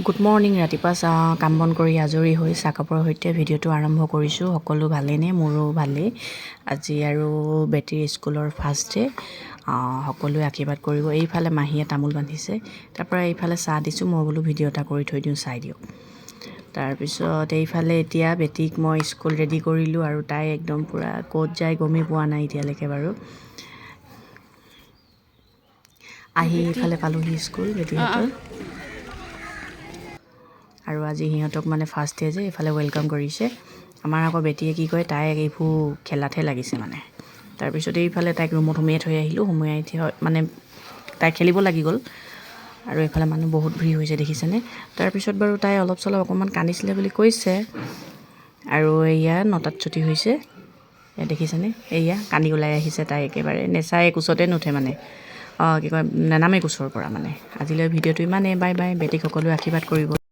Good morning. ৰাতিপুৱা কাম বন কৰি আজৰি হৈ চাহ কাপৰ সৈতে ভিডিঅ'টো আৰম্ভ কৰিছোঁ। সকলো ভালেইনে? মোৰো ভালেই। আজি আৰু বেটীৰ স্কুলৰ ফাৰ্ষ্ট ডে। সকলোৱে আশীৰ্বাদ কৰিব। এইফালে মাহীয়ে তামোল বান্ধিছে, তাৰপৰা এইফালে চাহ দিছোঁ। মই বোলো ভিডিঅ' এটা কৰি থৈ দিওঁ, চাই দিয়ক। তাৰপিছত এইফালে এতিয়া বেটীক মই স্কুল ৰেডি কৰিলোঁ আৰু তাই একদম পূৰা ক'ত যায় গমেই পোৱা নাই এতিয়ালৈকে বাৰু। আহি এইফালে পালোহি স্কুল বেটীহঁতৰ। আৰু আজি সিহঁতক মানে ফাৰ্ষ্ট ডে যে এইফালে ৱেলকাম কৰিছে। আমাৰ আকৌ বেটীয়ে কি কয়, তাই এইবোৰ খেলাতহে লাগিছে মানে। তাৰপিছত এইফালে তাইক ৰুমত সুমিয়াই থৈ আহিলোঁ। সুমিয়াই মানে তাই খেলিব লাগি গ'ল। আৰু এইফালে মানুহ বহুত ভিৰ হৈছে দেখিছেনে। তাৰপিছত বাৰু তাই অলপ চলপ অকণমান কান্দিছিলে বুলি কৈছে। আৰু এয়া 9টাত ছুটি হৈছে, এয়া দেখিছেনে। এয়া কান্দি ওলাই আহিছে তাই, একেবাৰে নেচাই কোচতে নুঠে মানে। কি কয়, নেনামে কোচৰ পৰা মানে। আজিলৈ ভিডিঅ'টো ইমানেই। Bye bye. বেটীক সকলোৱে আশীৰ্বাদ কৰিব।